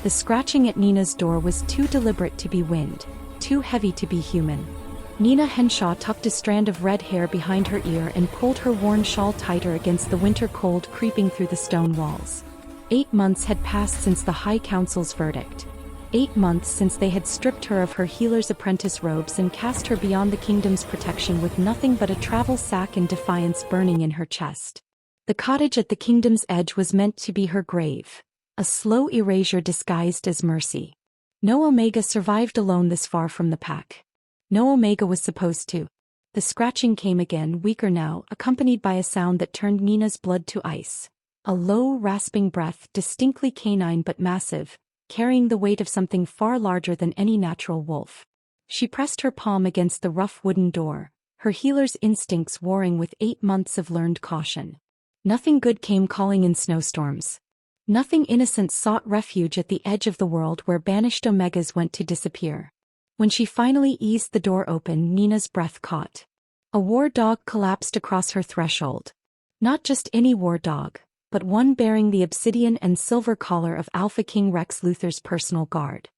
The scratching at Nina's door was too deliberate to be wind, too heavy to be human. Nina Henshaw tucked a strand of red hair behind her ear and pulled her worn shawl tighter against the winter cold creeping through the stone walls. 8 months had passed since the High Council's verdict. 8 months since they had stripped her of her healer's apprentice robes and cast her beyond the kingdom's protection with nothing but a travel sack and defiance burning in her chest. The cottage at the kingdom's edge was meant to be her grave, a slow erasure disguised as mercy. No Omega survived alone this far from the pack. No Omega was supposed to. The scratching came again, weaker now, accompanied by a sound that turned Nina's blood to ice. A low, rasping breath, distinctly canine but massive, carrying the weight of something far larger than any natural wolf. She pressed her palm against the rough wooden door, her healer's instincts warring with 8 months of learned caution. Nothing good came calling in snowstorms. Nothing innocent sought refuge at the edge of the world where banished Omegas went to disappear. When she finally eased the door open, Nina's breath caught. A war dog collapsed across her threshold. Not just any war dog, but one bearing the obsidian and silver collar of Alpha King Rex Luthor's personal guard.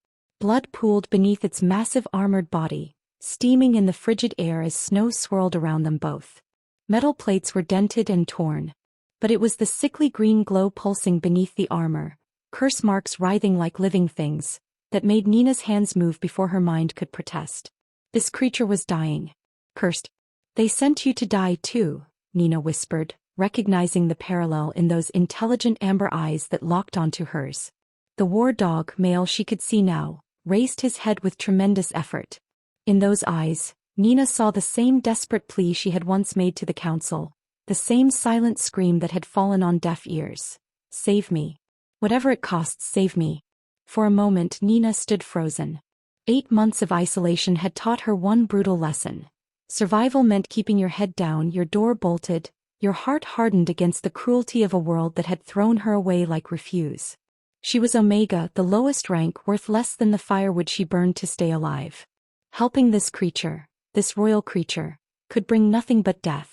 Blood pooled beneath its massive armored body, steaming in the frigid air as snow swirled around them both. Metal plates were dented and torn. But it was the sickly green glow pulsing beneath the armor, curse marks writhing like living things, that made Nina's hands move before her mind could protest. This creature was dying. Cursed. They sent you to die too, Nina whispered, recognizing the parallel in those intelligent amber eyes that locked onto hers. The war dog, male she could see now, raised his head with tremendous effort. In those eyes, Nina saw the same desperate plea she had once made to the council, the same silent scream that had fallen on deaf ears. Save me. Whatever it costs, save me. For a moment Nina stood frozen. 8 months of isolation had taught her one brutal lesson. Survival meant keeping your head down, your door bolted, your heart hardened against the cruelty of a world that had thrown her away like refuse. She was Omega, the lowest rank, worth less than the firewood she burned to stay alive. Helping this creature, this royal creature, could bring nothing but death.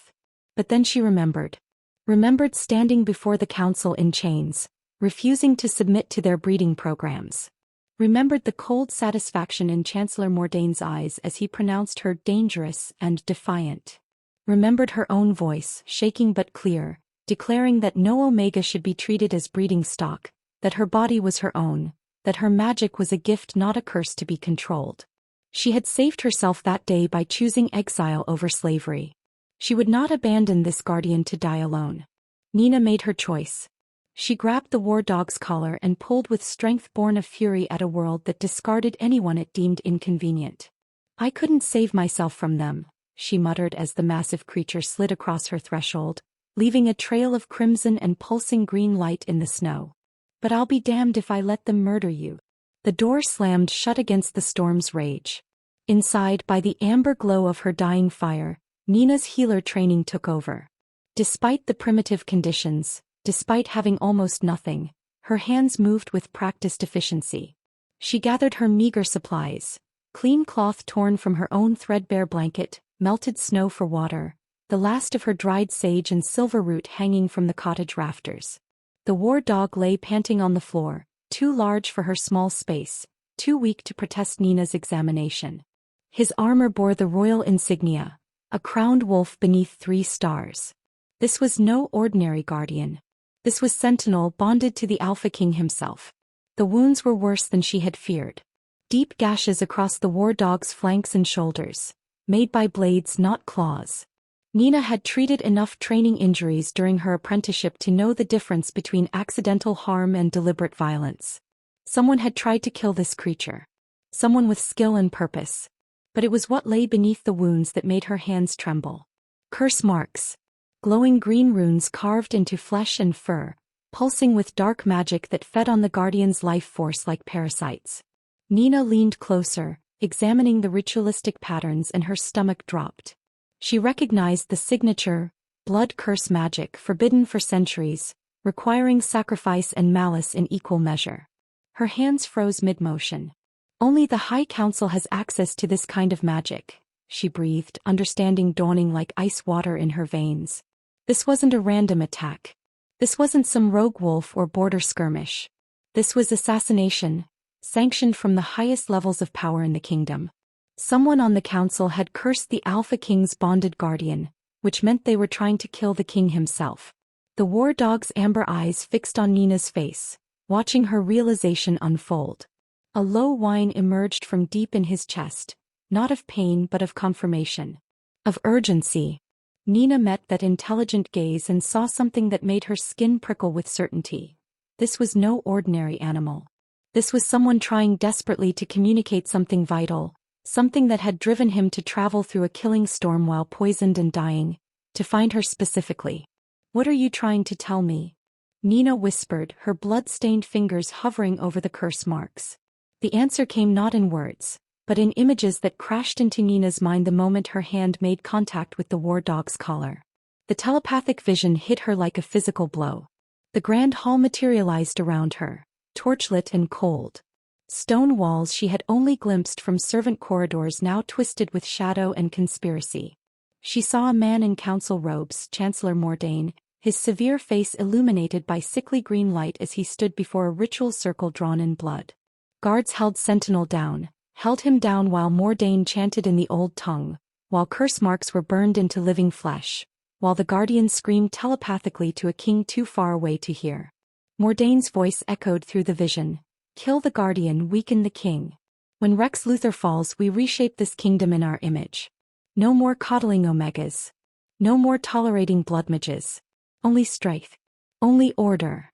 But then she remembered. Remembered standing before the council in chains, refusing to submit to their breeding programs. Remembered the cold satisfaction in Chancellor Mordaine's eyes as he pronounced her dangerous and defiant. Remembered her own voice, shaking but clear, declaring that no Omega should be treated as breeding stock, that her body was her own, that her magic was a gift not a curse to be controlled. She had saved herself that day by choosing exile over slavery. She would not abandon this guardian to die alone. Nina made her choice. She grabbed the war dog's collar and pulled with strength born of fury at a world that discarded anyone it deemed inconvenient. I couldn't save myself from them, she muttered as the massive creature slid across her threshold, leaving a trail of crimson and pulsing green light in the snow. But I'll be damned if I let them murder you. The door slammed shut against the storm's rage. Inside, by the amber glow of her dying fire, Nina's healer training took over. Despite the primitive conditions, despite having almost nothing, her hands moved with practiced efficiency. She gathered her meager supplies: clean cloth torn from her own threadbare blanket, melted snow for water, the last of her dried sage and silver root hanging from the cottage rafters. The war dog lay panting on the floor, too large for her small space, too weak to protest Nina's examination. His armor bore the royal insignia, a crowned wolf beneath 3 stars. This was no ordinary guardian. This was Sentinel bonded to the Alpha King himself. The wounds were worse than she had feared. Deep gashes across the war dog's flanks and shoulders, made by blades not claws. Nina had treated enough training injuries during her apprenticeship to know the difference between accidental harm and deliberate violence. Someone had tried to kill this creature. Someone with skill and purpose. But it was what lay beneath the wounds that made her hands tremble. Curse marks. Glowing green runes carved into flesh and fur, pulsing with dark magic that fed on the guardian's life force like parasites. Nina leaned closer, examining the ritualistic patterns, and her stomach dropped. She recognized the signature, blood curse magic forbidden for centuries, requiring sacrifice and malice in equal measure. Her hands froze mid-motion. Only the High Council has access to this kind of magic, she breathed, understanding dawning like ice water in her veins. This wasn't a random attack. This wasn't some rogue wolf or border skirmish. This was assassination, sanctioned from the highest levels of power in the kingdom. Someone on the council had cursed the Alpha King's bonded guardian, which meant they were trying to kill the king himself. The war dog's amber eyes fixed on Nina's face, watching her realization unfold. A low whine emerged from deep in his chest, not of pain but of confirmation. Of urgency. Nina met that intelligent gaze and saw something that made her skin prickle with certainty. This was no ordinary animal. This was someone trying desperately to communicate something vital, something that had driven him to travel through a killing storm while poisoned and dying, to find her specifically. "What are you trying to tell me?" Nina whispered, her blood-stained fingers hovering over the curse marks. The answer came not in words, but in images that crashed into Nina's mind the moment her hand made contact with the war dog's collar. The telepathic vision hit her like a physical blow. The grand hall materialized around her, torchlit and cold. Stone walls she had only glimpsed from servant corridors now twisted with shadow and conspiracy. She saw a man in council robes, Chancellor Mordain, his severe face illuminated by sickly green light as he stood before a ritual circle drawn in blood. Guards held Sentinel down, held him down while Mordain chanted in the old tongue, while curse marks were burned into living flesh, while the guardian screamed telepathically to a king too far away to hear. Mordain's voice echoed through the vision. "Kill the guardian, weaken the king. When Rex Luthor falls, we reshape this kingdom in our image. No more coddling Omegas. No more tolerating blood mages. Only strength. Only order."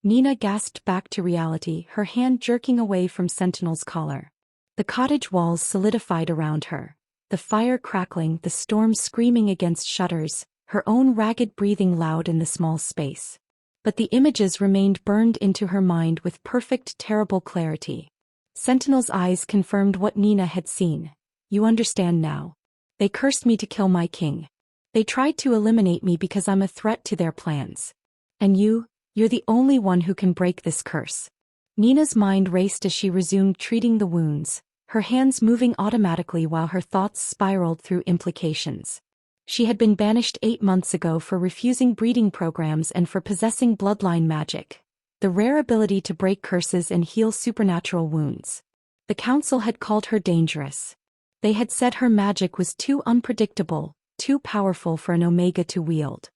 Nina gasped back to reality, her hand jerking away from Sentinel's collar. The cottage walls solidified around her, the fire crackling, the storm screaming against shutters, her own ragged breathing loud in the small space. But the images remained burned into her mind with perfect, terrible clarity. Sentinel's eyes confirmed what Nina had seen. "You understand now. They cursed me to kill my king. They tried to eliminate me because I'm a threat to their plans. And you're the only one who can break this curse." Nina's mind raced as she resumed treating the wounds, her hands moving automatically while her thoughts spiraled through implications. She had been banished 8 months ago for refusing breeding programs and for possessing bloodline magic, the rare ability to break curses and heal supernatural wounds. The council had called her dangerous. They had said her magic was too unpredictable, too powerful for an Omega to wield.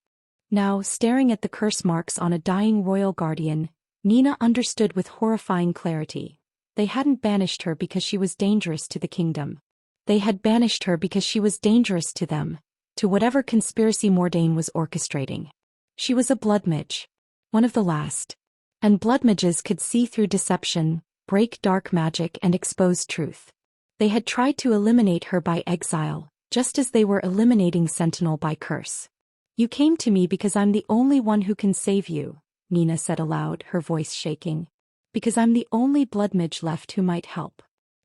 Now, staring at the curse marks on a dying royal guardian, Nina understood with horrifying clarity. They hadn't banished her because she was dangerous to the kingdom. They had banished her because she was dangerous to them, to whatever conspiracy Mordain was orchestrating. She was a blood mage. One of the last. And blood mages could see through deception, break dark magic and expose truth. They had tried to eliminate her by exile, just as they were eliminating Sentinel by curse. "You came to me because I'm the only one who can save you," Nina said aloud, her voice shaking. "Because I'm the only blood mage left who might help."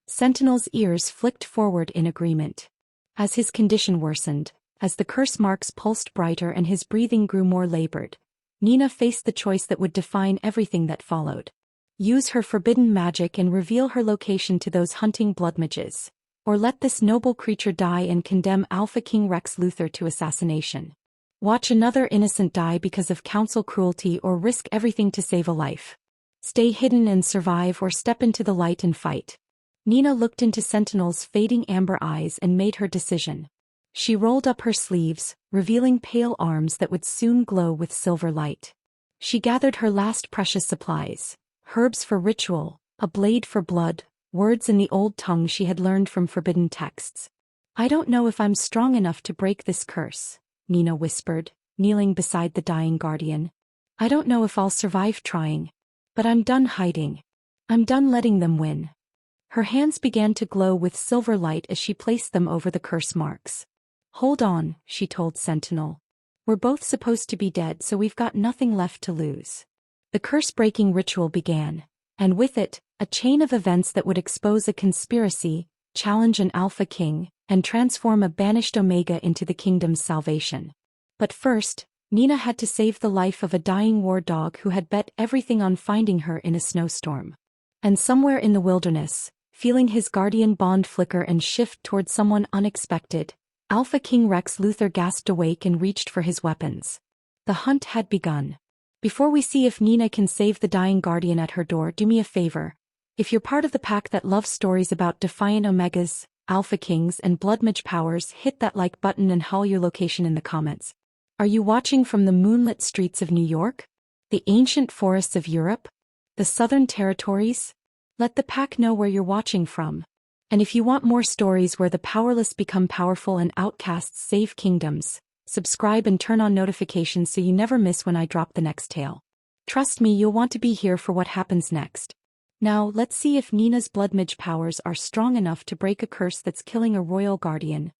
Sentinel's ears flicked forward in agreement. As his condition worsened, as the curse marks pulsed brighter and his breathing grew more labored, Nina faced the choice that would define everything that followed. Use her forbidden magic and reveal her location to those hunting blood mages, or let this noble creature die and condemn Alpha King Rex Luthor to assassination. Watch another innocent die because of council cruelty or risk everything to save a life. Stay hidden and survive or step into the light and fight. Nina looked into Sentinel's fading amber eyes and made her decision. She rolled up her sleeves, revealing pale arms that would soon glow with silver light. She gathered her last precious supplies, herbs for ritual, a blade for blood, words in the old tongue she had learned from forbidden texts. "I don't know if I'm strong enough to break this curse," Nina whispered, kneeling beside the dying guardian. "I don't know if I'll survive trying. But I'm done hiding. I'm done letting them win." Her hands began to glow with silver light as she placed them over the curse marks. "Hold on," she told Sentinel. "We're both supposed to be dead, so we've got nothing left to lose." The curse-breaking ritual began, and with it, a chain of events that would expose a conspiracy, challenge an Alpha King, and transform a banished Omega into the kingdom's salvation. But first, Nina had to save the life of a dying war dog who had bet everything on finding her in a snowstorm. And somewhere in the wilderness, feeling his guardian bond flicker and shift toward someone unexpected, Alpha King Rex Luthor gasped awake and reached for his weapons. The hunt had begun. Before we see if Nina can save the dying guardian at her door, do me a favor. If you're part of the pack that loves stories about defiant Omegas, Alpha Kings and Blood Mage powers, hit that like button and haul your location in the comments. Are you watching from the moonlit streets of New York? The ancient forests of Europe? The Southern Territories? Let the pack know where you're watching from. And if you want more stories where the powerless become powerful and outcasts save kingdoms, subscribe and turn on notifications so you never miss when I drop the next tale. Trust me, you'll want to be here for what happens next. Now, let's see if Nina's blood mage powers are strong enough to break a curse that's killing a royal guardian.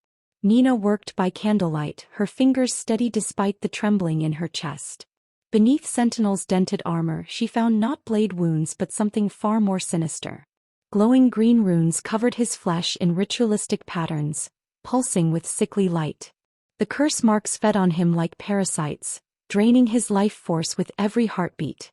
Nina worked by candlelight, her fingers steady despite the trembling in her chest. Beneath Sentinel's dented armor, she found not blade wounds but something far more sinister. Glowing green runes covered his flesh in ritualistic patterns, pulsing with sickly light. The curse marks fed on him like parasites, draining his life force with every heartbeat.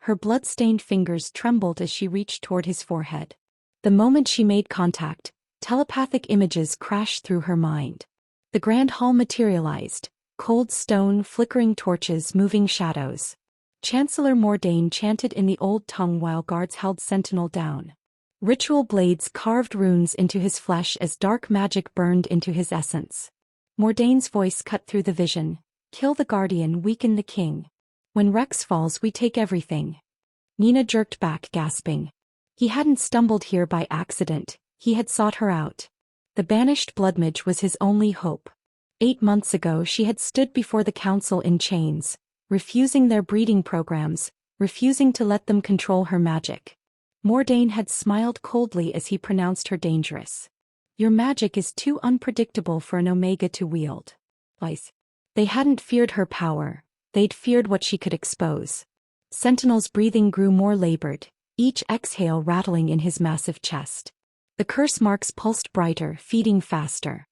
Her blood-stained fingers trembled as she reached toward his forehead. The moment she made contact, telepathic images crashed through her mind. The grand hall materialized, cold stone, flickering torches, moving shadows. Chancellor Mordain chanted in the old tongue while guards held Sentinel down. Ritual blades carved runes into his flesh as dark magic burned into his essence. Mordain's voice cut through the vision. Kill the guardian, weaken the king. When Rex falls, we take everything. Nina jerked back, gasping. He hadn't stumbled here by accident, he had sought her out. The banished bloodmage was his only hope. 8 months ago she had stood before the council in chains, refusing their breeding programs, refusing to let them control her magic. Mordain had smiled coldly as he pronounced her dangerous. Your magic is too unpredictable for an Omega to wield. They hadn't feared her power, they'd feared what she could expose. Sentinel's breathing grew more labored, each exhale rattling in his massive chest. The curse marks pulsed brighter, feeding faster.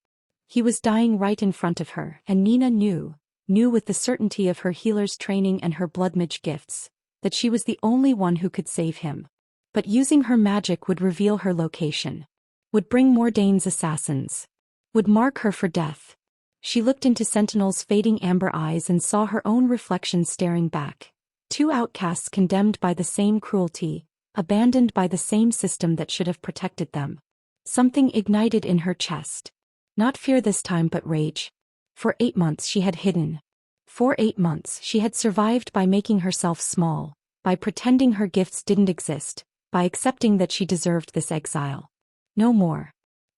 He was dying right in front of her, and Nina knew with the certainty of her healer's training and her bloodmage gifts, that she was the only one who could save him. But using her magic would reveal her location. Would bring Mordain's assassins. Would mark her for death. She looked into Sentinel's fading amber eyes and saw her own reflection staring back. Two outcasts condemned by the same cruelty, abandoned by the same system that should have protected them. Something ignited in her chest. Not fear this time but rage. For 8 months she had hidden. For 8 months she had survived by making herself small, by pretending her gifts didn't exist, by accepting that she deserved this exile. No more.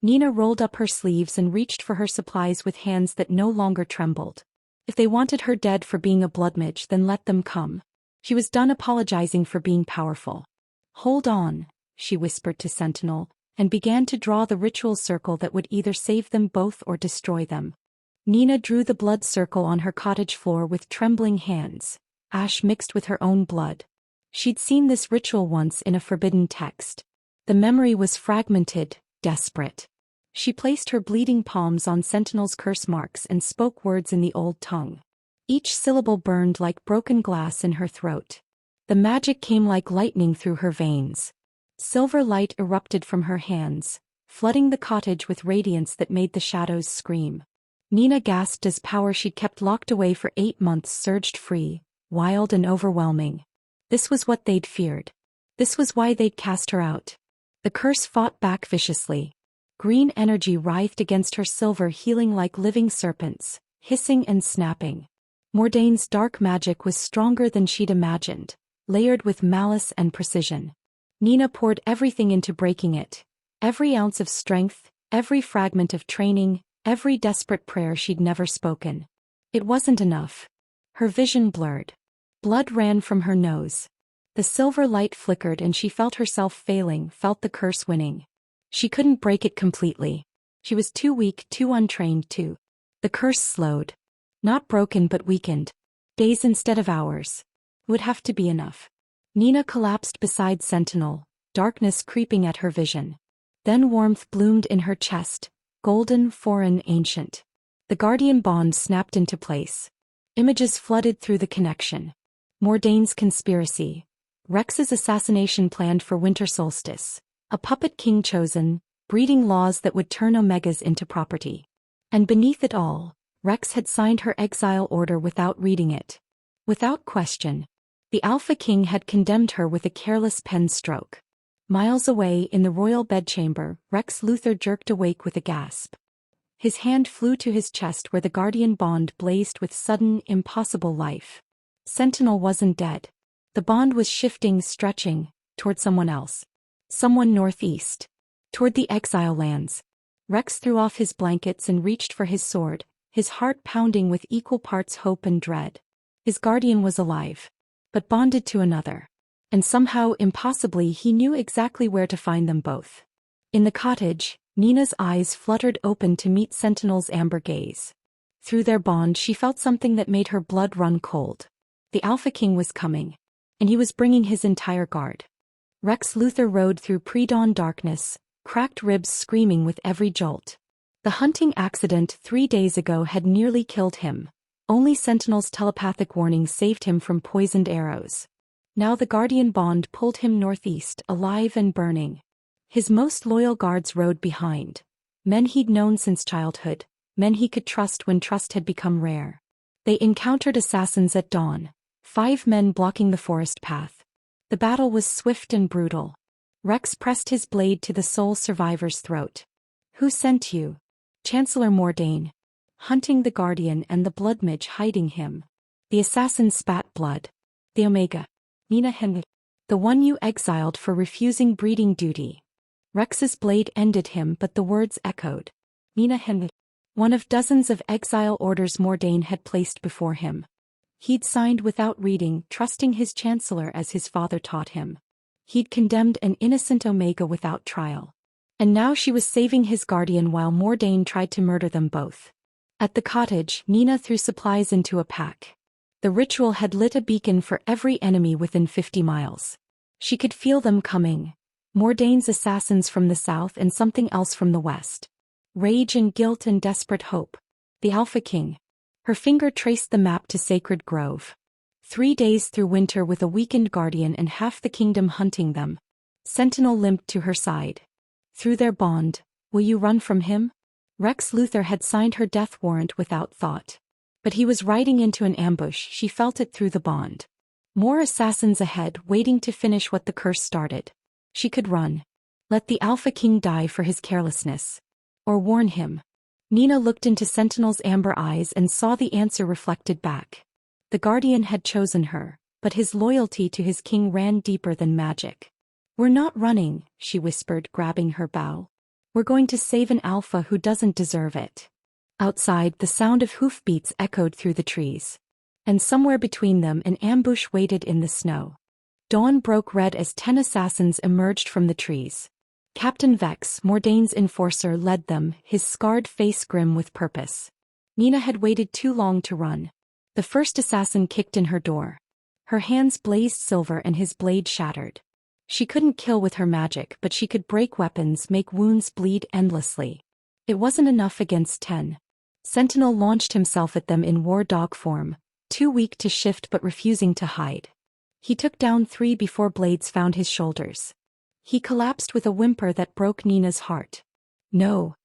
Nina rolled up her sleeves and reached for her supplies with hands that no longer trembled. If they wanted her dead for being a bloodmage, then let them come. She was done apologizing for being powerful. Hold on, she whispered to Sentinel, and began to draw the ritual circle that would either save them both or destroy them. Nina drew the blood circle on her cottage floor with trembling hands, ash mixed with her own blood. She'd seen this ritual once in a forbidden text. The memory was fragmented, desperate. She placed her bleeding palms on Sentinel's curse marks and spoke words in the old tongue. Each syllable burned like broken glass in her throat. The magic came like lightning through her veins. Silver light erupted from her hands, flooding the cottage with radiance that made the shadows scream. Nina gasped as power she'd kept locked away for 8 months surged free, wild and overwhelming. This was what they'd feared. This was why they'd cast her out. The curse fought back viciously. Green energy writhed against her silver, healing like living serpents, hissing and snapping. Mordain's dark magic was stronger than she'd imagined, layered with malice and precision. Nina poured everything into breaking it. Every ounce of strength, every fragment of training, every desperate prayer she'd never spoken. It wasn't enough. Her vision blurred. Blood ran from her nose. The silver light flickered and she felt herself failing, felt the curse winning. She couldn't break it completely. She was too weak, too untrained to. The curse slowed. Not broken but weakened. Days instead of hours. Would have to be enough. Nina collapsed beside Sentinel, darkness creeping at her vision. Then warmth bloomed in her chest, golden, foreign, ancient. The guardian bond snapped into place. Images flooded through the connection. Mordain's conspiracy. Rex's assassination planned for winter solstice. A puppet king chosen, breeding laws that would turn Omegas into property. And beneath it all, Rex had signed her exile order without reading it. Without question, The Alpha King had condemned her with a careless pen stroke. Miles away in the royal bedchamber, Rex Luthor jerked awake with a gasp. His hand flew to his chest where the guardian bond blazed with sudden, impossible life. Sentinel wasn't dead. The bond was shifting, stretching, toward someone else. Someone northeast. Toward the exile lands. Rex threw off his blankets and reached for his sword, his heart pounding with equal parts hope and dread. His guardian was alive. But bonded to another. And somehow, impossibly, he knew exactly where to find them both. In the cottage, Nina's eyes fluttered open to meet Sentinel's amber gaze. Through their bond she felt something that made her blood run cold. The Alpha King was coming. And he was bringing his entire guard. Rex Luthor rode through pre-dawn darkness, cracked ribs screaming with every jolt. The hunting accident 3 days ago had nearly killed him. Only Sentinel's telepathic warning saved him from poisoned arrows. Now the guardian bond pulled him northeast, alive and burning. His most loyal guards rode behind. Men he'd known since childhood, men he could trust when trust had become rare. They encountered assassins at dawn, 5 men blocking the forest path. The battle was swift and brutal. Rex pressed his blade to the sole survivor's throat. "Who sent you?" "Chancellor Mordain." Hunting the guardian and the blood midge hiding him. The assassin spat blood. "The Omega." "Nina Henry." "The one you exiled for refusing breeding duty." Rex's blade ended him, but the words echoed. "Nina Henry." One of dozens of exile orders Mordain had placed before him. He'd signed without reading, trusting his chancellor as his father taught him. He'd condemned an innocent Omega without trial. And now she was saving his guardian while Mordain tried to murder them both. At the cottage, Nina threw supplies into a pack. The ritual had lit a beacon for every enemy within 50 miles. She could feel them coming. Mordain's assassins from the south and something else from the west. Rage and guilt and desperate hope. The Alpha King. Her finger traced the map to Sacred Grove. 3 days through winter with a weakened guardian and half the kingdom hunting them. Sentinel limped to her side. Through their bond, "Will you run from him?" Rex Luthor had signed her death warrant without thought. But he was riding into an ambush, she felt it through the bond. More assassins ahead, waiting to finish what the curse started. She could run. Let the Alpha King die for his carelessness. Or warn him. Nina looked into Sentinel's amber eyes and saw the answer reflected back. The Guardian had chosen her, but his loyalty to his king ran deeper than magic. "We're not running," she whispered, grabbing her bow. "We're going to save an Alpha who doesn't deserve it." Outside, the sound of hoofbeats echoed through the trees. And somewhere between them an ambush waited in the snow. Dawn broke red as 10 assassins emerged from the trees. Captain Vex, Mordain's enforcer, led them, his scarred face grim with purpose. Nina had waited too long to run. The first assassin kicked in her door. Her hands blazed silver and his blade shattered. She couldn't kill with her magic, but she could break weapons, make wounds bleed endlessly. It wasn't enough against 10. Sentinel launched himself at them in war dog form, too weak to shift but refusing to hide. He took down 3 before blades found his shoulders. He collapsed with a whimper that broke Nina's heart. "No."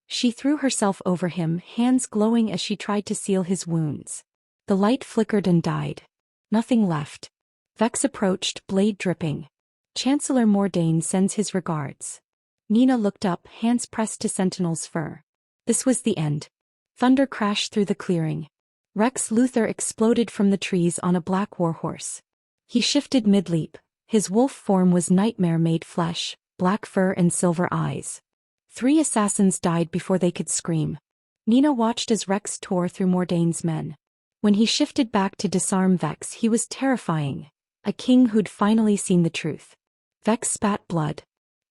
She threw herself over him, hands glowing as she tried to seal his wounds. The light flickered and died. Nothing left. Vex approached, blade dripping. "Chancellor Mordain sends his regards." Nina looked up, hands pressed to Sentinel's fur. This was the end. Thunder crashed through the clearing. Rex Luthor exploded from the trees on a black warhorse. He shifted mid-leap. His wolf form was nightmare-made flesh, black fur and silver eyes. 3 assassins died before they could scream. Nina watched as Rex tore through Mordain's men. When he shifted back to disarm Vex, he was terrifying. A king who'd finally seen the truth. Vex spat blood.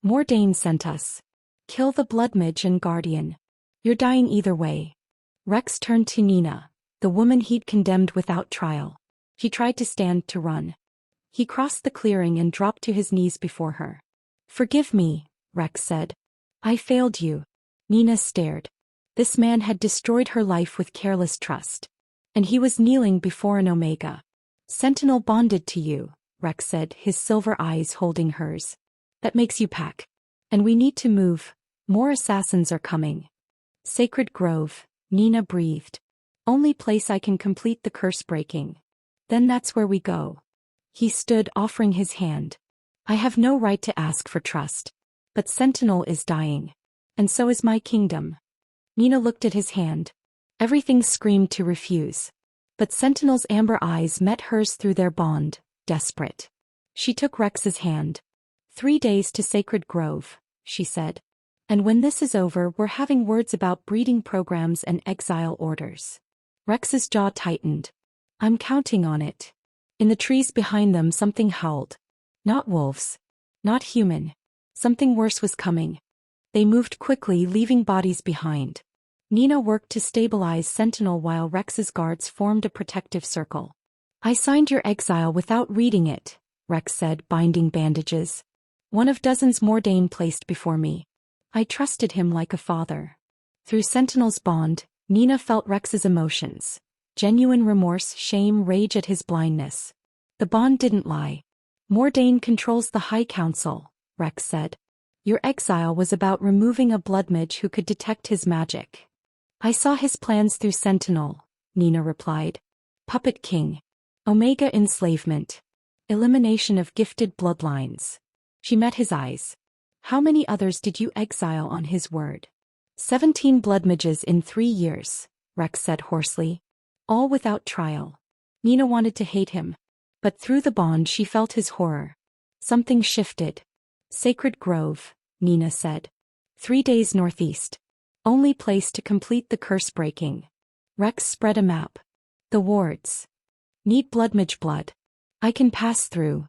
"Mordain sent us. Kill the bloodmidge and guardian. You're dying either way." Rex turned to Nina, the woman he'd condemned without trial. She tried to stand, to run. He crossed the clearing and dropped to his knees before her. "Forgive me," Rex said. "I failed you." Nina stared. This man had destroyed her life with careless trust. And he was kneeling before an Omega. "Sentinel bonded to you," Rex said, his silver eyes holding hers. "That makes you pack. And we need to move. More assassins are coming." "Sacred Grove," Nina breathed. "Only place I can complete the curse breaking. Then that's where we go." He stood, offering his hand. I have no right to ask for trust. But Sentinel is dying. And so is my kingdom. Nina looked at his hand. Everything screamed to refuse. But Sentinel's amber eyes met hers through their bond, desperate. She took Rex's hand. 3 days to Sacred Grove, she said. And when this is over, we're having words about breeding programs and exile orders. Rex's jaw tightened. I'm counting on it. In the trees behind them, something howled. Not wolves. Not human. Something worse was coming. They moved quickly, leaving bodies behind. Nina worked to stabilize Sentinel while Rex's guards formed a protective circle. I signed your exile without reading it, Rex said, binding bandages. One of dozens Mordain placed before me. I trusted him like a father. Through Sentinel's bond, Nina felt Rex's emotions. Genuine remorse, shame, rage at his blindness. The bond didn't lie. Mordain controls the High Council, Rex said. Your exile was about removing a blood mage who could detect his magic. I saw his plans through Sentinel, Nina replied. Puppet King. Omega enslavement. Elimination of gifted bloodlines. She met his eyes. How many others did you exile on his word? 17 blood mages in 3 years, Rex said hoarsely. All without trial. Nina wanted to hate him. But through the bond she felt his horror. Something shifted. Sacred Grove, Nina said. 3 days northeast. Only place to complete the curse breaking. Rex spread a map. The wards. Need bloodmage blood. I can pass through.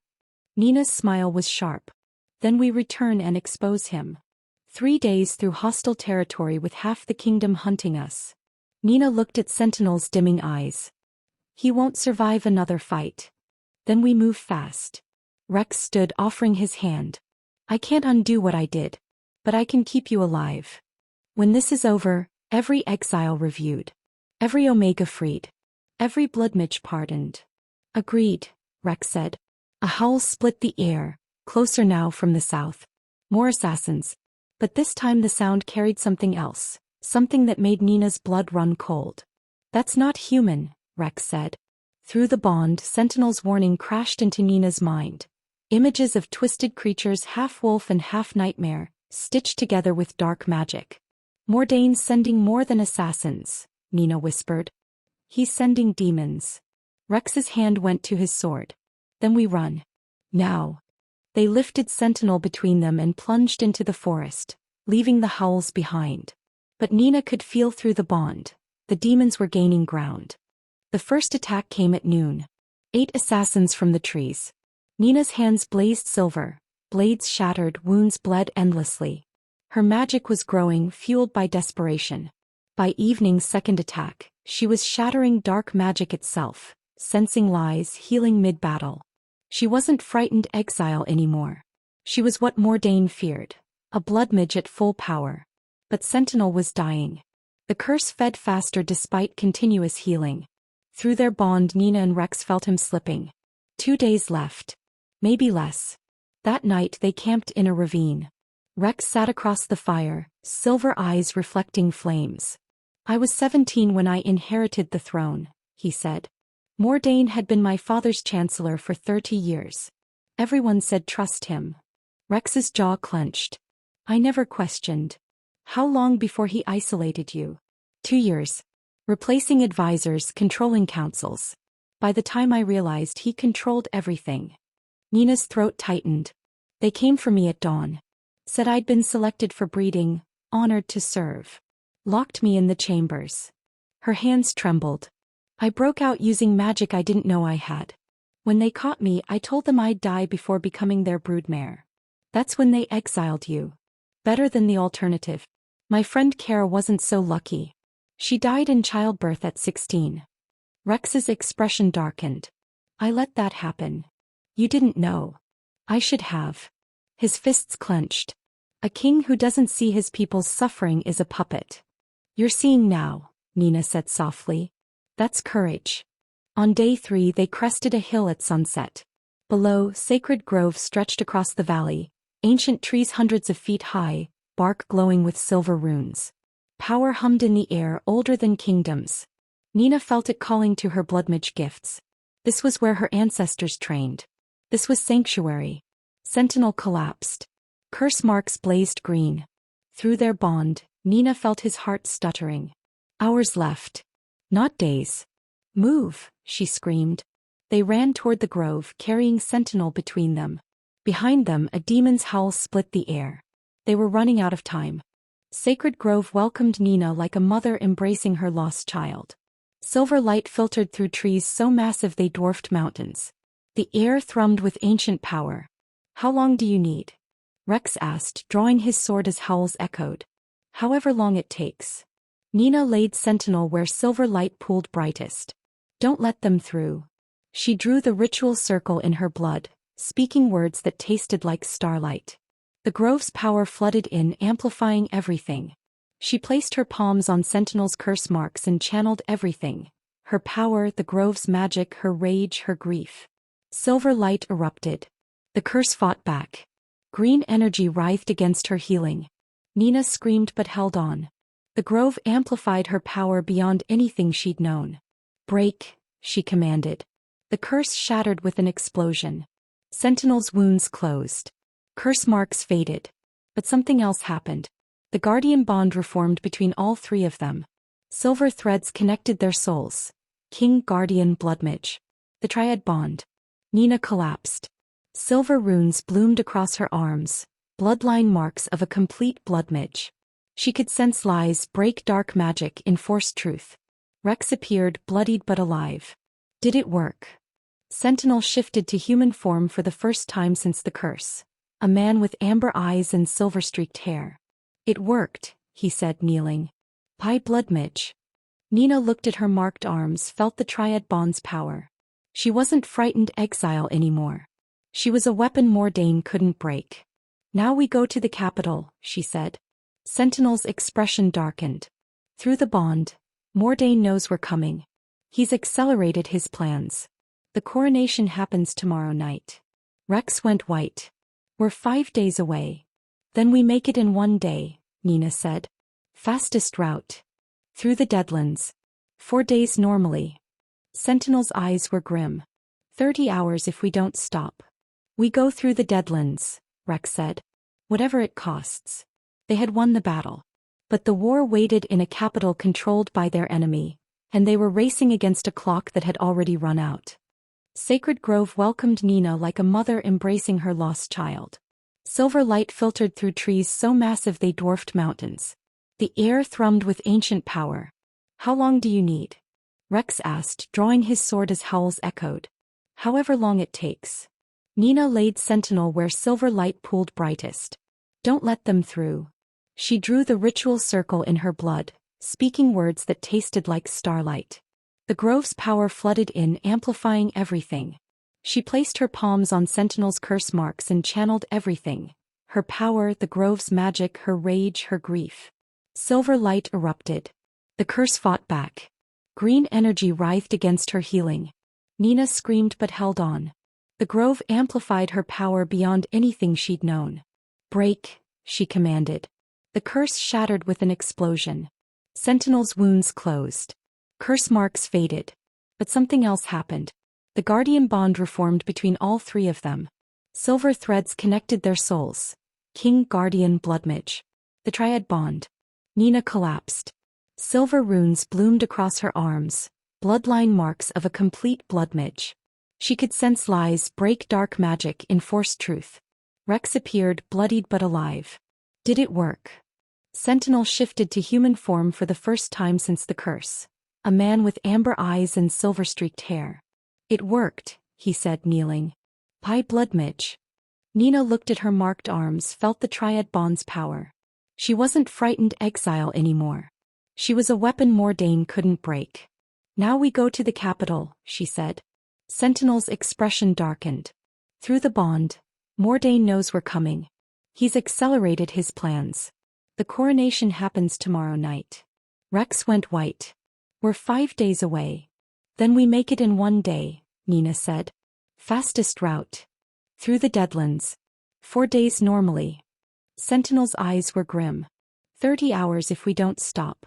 Nina's smile was sharp. Then we return and expose him. 3 days through hostile territory with half the kingdom hunting us. Nina looked at Sentinel's dimming eyes. He won't survive another fight. Then we move fast. Rex stood, offering his hand. I can't undo what I did. But I can keep you alive. When this is over, every exile reviewed. Every Omega freed. Every bloodmage pardoned. Agreed, Rex said. A howl split the air, closer now from the south. More assassins. But this time the sound carried something else, something that made Nina's blood run cold. That's not human, Rex said. Through the bond, Sentinel's warning crashed into Nina's mind. Images of twisted creatures, half wolf and half nightmare, stitched together with dark magic. Mordain's sending more than assassins, Nina whispered. He's sending demons. Rex's hand went to his sword. Then we run. Now. They lifted Sentinel between them and plunged into the forest, leaving the howls behind. But Nina could feel through the bond. The demons were gaining ground. The first attack came at noon. 8 assassins from the trees. Nina's hands blazed silver. Blades shattered, wounds bled endlessly. Her magic was growing, fueled by desperation. By evening's second attack, she was shattering dark magic itself, sensing lies, healing mid-battle. She wasn't frightened exile anymore. She was what Mordain feared, a blood mage at full power. But Sentinel was dying. The curse fed faster despite continuous healing. Through their bond, Nina and Rex felt him slipping. 2 days left. Maybe less. That night they camped in a ravine. Rex sat across the fire, silver eyes reflecting flames. I was 17 when I inherited the throne, he said. Mordain had been my father's chancellor for 30 years. Everyone said trust him. Rex's jaw clenched. I never questioned. How long before he isolated you? 2 years. Replacing advisors, controlling councils. By the time I realized he controlled everything. Nina's throat tightened. They came for me at dawn. Said I'd been selected for breeding, honored to serve. Locked me in the chambers. Her hands trembled. I broke out using magic I didn't know I had. When they caught me, I told them I'd die before becoming their broodmare. That's when they exiled you. Better than the alternative. My friend Kara wasn't so lucky. She died in childbirth at 16. Rex's expression darkened. I let that happen. You didn't know. I should have. His fists clenched. A king who doesn't see his people's suffering is a puppet. You're seeing now, Nina said softly. That's courage. On day 3 they crested a hill at sunset. Below, Sacred Grove stretched across the valley, ancient trees hundreds of feet high, bark glowing with silver runes. Power hummed in the air, older than kingdoms. Nina felt it calling to her bloodmage gifts. This was where her ancestors trained. This was sanctuary. Sentinel collapsed. Curse marks blazed green. Through their bond, Nina felt his heart stuttering. Hours left. Not days. Move, she screamed. They ran toward the grove, carrying Sentinel between them. Behind them, a demon's howl split the air. They were running out of time. Sacred Grove welcomed Nina like a mother embracing her lost child. Silver light filtered through trees so massive they dwarfed mountains. The air thrummed with ancient power. How long do you need? Rex asked, drawing his sword as howls echoed. However long it takes. Nina laid Sentinel where silver light pooled brightest. Don't let them through. She drew the ritual circle in her blood, speaking words that tasted like starlight. The grove's power flooded in, amplifying everything. She placed her palms on Sentinel's curse marks and channeled everything. Her power, the grove's magic, her rage, her grief. Silver light erupted. The curse fought back. Green energy writhed against her healing. Nina screamed but held on. The grove amplified her power beyond anything she'd known. Break, she commanded. The curse shattered with an explosion. Sentinel's wounds closed. Curse marks faded. But something else happened. The guardian bond reformed between all three of them. Silver threads connected their souls. King, Guardian, Bloodmage. The triad bond. Nina collapsed. Silver runes bloomed across her arms, bloodline marks of a complete bloodmage. She could sense lies, break dark magic, enforce truth. Rex appeared, bloodied but alive. Did it work? Sentinel shifted to human form for the first time since the curse. A man with amber eyes and silver-streaked hair. It worked, he said, kneeling. By Bloodmage. Nina looked at her marked arms, felt the triad bond's power. She wasn't frightened exile anymore. She was a weapon Mordain couldn't break. Now we go to the capital, she said. Sentinel's expression darkened. Through the bond, Mordain knows we're coming. He's accelerated his plans. The coronation happens tomorrow night. Rex went white. We're 5 days away. Then we make it in 1 day, Nina said. Fastest route. Through the Deadlands. 4 days normally. Sentinel's eyes were grim. 30 hours if we don't stop. We go through the Deadlands, Rex said. Whatever it costs. They had won the battle. But the war waited in a capital controlled by their enemy, and they were racing against a clock that had already run out. Sacred Grove welcomed Nina like a mother embracing her lost child. Silver light filtered through trees so massive they dwarfed mountains. The air thrummed with ancient power. How long do you need? Rex asked, drawing his sword as howls echoed. However long it takes. Nina laid Sentinel where silver light pooled brightest. Don't let them through. She drew the ritual circle in her blood, speaking words that tasted like starlight. The grove's power flooded in, amplifying everything. She placed her palms on Sentinel's curse marks and channeled everything. Her power, the grove's magic, her rage, her grief. Silver light erupted. The curse fought back. Green energy writhed against her healing. Nina screamed but held on. The grove amplified her power beyond anything she'd known. Break, she commanded. The curse shattered with an explosion. Sentinel's wounds closed. Curse marks faded. But something else happened. The guardian bond reformed between all three of them. Silver threads connected their souls. King, Guardian, Bloodmage. The triad bond. Nina collapsed. Silver runes bloomed across her arms, bloodline marks of a complete bloodmage. She could sense lies, break dark magic, enforce truth. Rex appeared, bloodied but alive. Did it work? Sentinel shifted to human form for the first time since the curse. A man with amber eyes and silver-streaked hair. It worked, he said, kneeling. By Bloodmage. Nina looked at her marked arms, felt the triad bond's power. She wasn't frightened exile anymore. She was a weapon Mordain couldn't break. Now we go to the capital, she said. Sentinel's expression darkened. Through the bond, Mordain knows we're coming. He's accelerated his plans. The coronation happens tomorrow night. Rex went white. We're 5 days away. Then we make it in 1 day, Nina said. Fastest route. Through the Deadlands. 4 days normally. Sentinel's eyes were grim. 30 hours if we don't stop.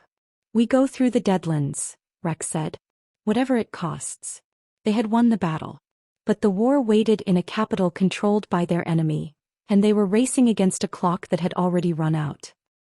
We go through the Deadlands, Rex said. Whatever it costs. They had won the battle. But the war waited in a capital controlled by their enemy, and they were racing against a clock that had already run out.